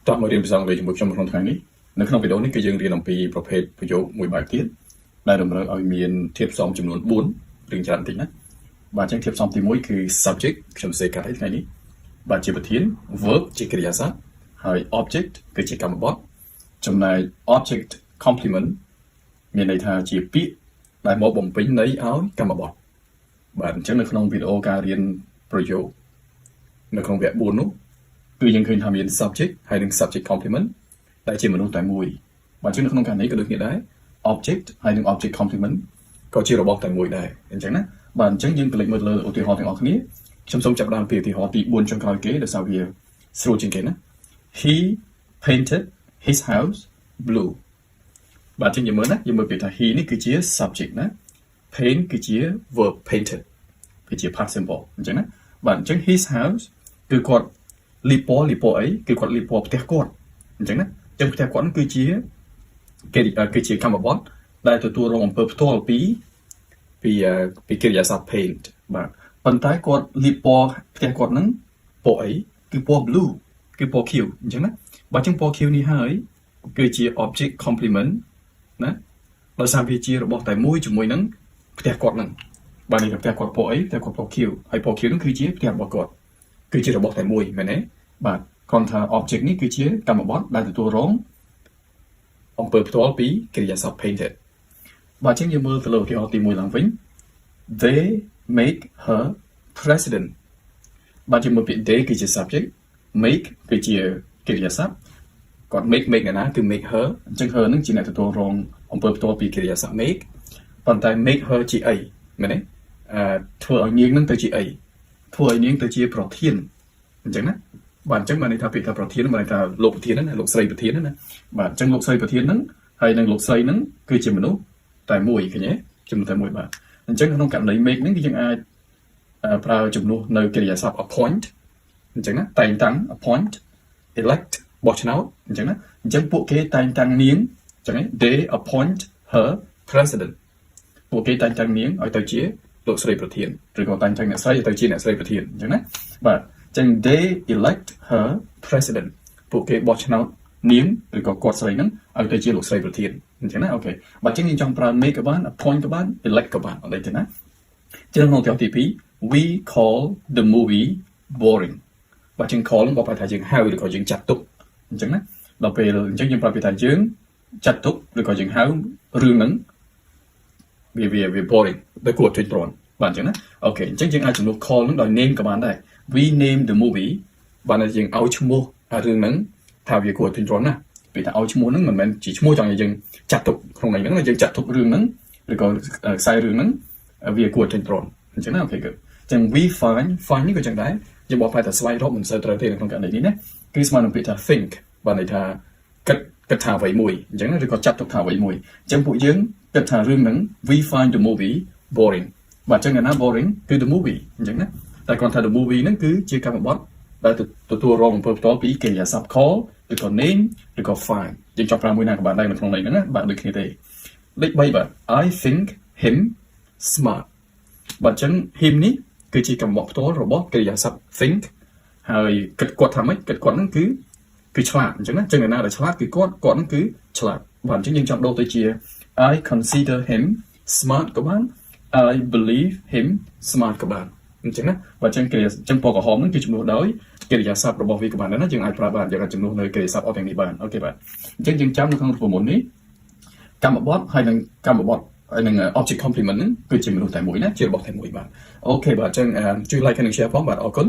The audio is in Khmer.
តោះមករៀនភាសាអង់គ្លេសជាមួយខ្ញុំក្នុងថ្ងៃនេះនៅក្នុងវីដេអូនេះគឺយើងរៀនអំពីប្រភេទប្រយោគមួយបែបទៀតដែលតម្រូវឲ្យមានធាតុផ្សំចំនួន4រៀងច្រើនតិចណាបាទអញ្ចឹងធាតុផ្សំទី1គឺ subject ខ្ញុំសេកាត់ឲ្យថ្ងៃនេះបាទជាប្រធាន verb ជាកិរិយាសព្ទហើយ object គឺជាកម្មបត្តិចំណែក object complement មានន័យថាជាពាក្យដែលមកបំពេញន័យឲ្យកម្មបត្តិបាទអញ្ចឹងនៅក្នុងវីដេអូការរៀនប្រយោគនៅក្នុងវគ្គ4នោះគឺយើងឃើញថាមាន subject ហើយនិង subject complement ដែលជាមនុស្សតែមួយបាទអញ្ចឹងនៅក្នុងករណីក៏ដូចគ្នាដែរ object ហើយនិង object complement ក៏ជារបស់តែមួយដែរអញ្ចឹងណាបាទអញ្ចឹងយើងកលេចមើលលើឧទាហរណ៍ទាំងអស់គ្នាខ្ញុំសូមចាប់ផ្ដើមពីឧទាហរណ៍ទី4ចុងក្រោយគេដោយសារវាស្រួលជាងគេណា He painted his house blue បាទអញ្ចឹងយើងមើលណាយើងមើលពីថា he នេះគឺជា subject ណា paint គឺជា verb painted វាជា past simple អញ្ចឹងណាបាទអញ្ចឹង his house គឺគាត់លីពណ៌អីគឺគាត់លីពណ៌ផ្ទះគាត់អញ្ចឹងណាអញ្ចឹងផ្ទះគាត់នឹងគឺជាកម្មបត្តិដែលទទួលរងអំពើផ្ទាល់ពីកិរិយាសព្ទ paint បាទប៉ុន្តែគាត់លីពណ៌ផ្ទះគាត់នឹងពណ៌អីគឺពណ៌ blue គឺពណ៌ខៀវអញ្ចឹងណាបាទអញ្ចឹងពណ៌ខៀវនេះហើយគឺជា object complement ណាដោយសារវាជារបស់តែមួយជាមួយនឹងផ្ទះគាត់នឹងបាទនេះផ្ទះគាត់ពណ៌អីផ្ទះគាត់ពណ៌ខៀវហើយពណ៌ខៀវនឹងគឺជាផ្ទះរបស់គាត់គឺជារបស់តែមួយមែនទេបាទគ្រាន់ថា object នេះគឺជាកម្មបត្តិដែលទទួលរងអំពើផ្ទាល់ពីកិរិយាសព្ទ painted បាទអញ្ចឹងយើងមើលទៅលើឧទាហរណ៍ទី1ឡើងវិញ They make her president បាទយើងមើលពាក្យ they គឺជា subject make គឺជាកិរិយាសព្ទគាត់ make អ្នកណាគឺ make her អញ្ចឹង her នឹងជាអ្នកទទួលរងអំពើផ្ទាល់ពីកិរិយាសព្ទ make ប៉ុន្តែ make her ជាអីមែនទេធ្វើឲ្យនាងនឹងទៅជាអីធ្វើឲ្យនាងទៅជាប្រធានអញ្ចឹងណាបាទអញ្ចឹងបានន័យថាពាក្យថាប្រធានបានន័យថាលោកប្រធានណាលោកស្រីប្រធានណាបាទអញ្ចឹងលោកស្រីប្រធានហ្នឹងហើយនិងលោកស្រីហ្នឹងគឺជាមនុស្សតែមួយឃើញទេជំនួសតែមួយបាទអញ្ចឹងក្នុងករណី make ហ្នឹងគឺយើងអាចប្រើជំនួសនៅកិរិយាសព្ទ appoint អញ្ចឹងណាតែងតាំង appoint elect បោះឆ្នោតអញ្ចឹងណាអញ្ចឹងពួកគេតែងតាំងនាងអញ្ចឹង they appoint her president ពួកគេតែងតាំងនាងឲ្យទៅជាលោកស្រីប្រធានឬក៏តែងតាំងអ្នកស្រីឲ្យទៅជាអ្នកស្រីប្រធានអញ្ចឹងណាបាទអញ្ចឹង they elect her president ពួកគេបោះឆ្នោតនាងឬក៏គាត់ស្រីហ្នឹងឲ្យទៅជាលោកស្រីប្រធានអញ្ចឹងណាអូខេបាទអញ្ចឹងយើងចង់ប្រើ make ក៏បាន appoint ក៏បាន elect ក៏បានអត់ទេណាអញ្ចឹងក្នុងទី2 we call the movie boring បាទអញ្ចឹង call ហ្នឹងបើប្រហែលថាយើងហៅឬក៏យើងចាត់ទុកអញ្ចឹងណាដល់ពេលអញ្ចឹងយើងប្រើពាក្យថាយើងចាត់ទុកឬក៏យើងហៅរឿងហ្នឹងវា boring ដោយគួរជួយប្រន់បាទអញ្ចឹងណាអូខេអញ្ចឹងយើងអាចជំនួស call ហ្នឹងដោយ name ក៏បានដែរ we name the movie បានយើងឲ្យឈ្មោះរឿងហ្នឹងថាវាគួរជួយប្រន់ណាពេលថាឲ្យឈ្មោះហ្នឹងមិនមែនជាឈ្មោះចង់ឲ្យយើងចាត់ទុកក្នុងន័យហ្នឹងយើងចាត់ទុករឿងហ្នឹងឬក៏ខ្សែរឿងហ្នឹងវាគួរជួយប្រន់អញ្ចឹងណាអូខេគឺអញ្ចឹង we find នេះក៏ចឹងដែរយើងบอกថាស្វែងរកមិនសូវត្រូវទេនៅក្នុងករណីនេះណាគឺស្មើនឹងពាក្យថា think បានន័យថាគិតថាអ្វីមួយអញ្ចឹងឬក៏ចាត់ទុកថាអ្វីមួយអញ្ចឹងពួកយើងគិតថារឿងហ្នឹង we find the movie boring បាទអញ្ចឹងណា boring គឺ the movie អញ្ចឹងណាតែគាត់ថា the movie ហ្នឹងគឺជាកម្មបត្តិដែលទទួលរងអំពើផ្ទាល់ពីកិរិយាសព្ទ call ឬក៏ name ឬក៏ find យើងចង់ប្រើមួយណាក៏បានដែរនៅក្នុងន័យហ្នឹងណាបាទដូចគ្នាទេលេខ3បាទ I think him smart បាទអញ្ចឹង him នេះគឺជាកម្មបត្តិផ្ទាល់របស់កិរិយាសព្ទ think ហើយគិតគាត់ថាម៉េចគិតគាត់ហ្នឹងគឺឆ្លាតអញ្ចឹងណាចឹងអ្នកណាដែលឆ្លាតគឺគាត់ហ្នឹងគឺឆ្លាតបាទអញ្ចឹងយើងចង់ដូរទៅជា I consider him smart ក៏បាន I believe him smart ក៏បានអញ្ចឹងណាបាទអញ្ចឹងកិរិយាអញ្ចឹងពណ៌ក្រហមហ្នឹងគឺជំនួសដោយកិរិយាសព្ទរបស់វាក៏បានដែរណាយើងអាចប្រើបានយើងអាចជំនួសនៅកិរិយាសព្ទអស់ទាំងនេះបានអូខេបាទអញ្ចឹងយើងចាំនៅក្នុងរូបមន្តនេះកម្មបត្តិហើយនិងកម្មបត្តិហើយនឹង object complement ហ្នឹងគឺជាមនុស្សតែមួយណាជារបស់តែមួយបាទអូខេបាទអញ្ចឹងជួយ like និង share ផងបាទអរគុណ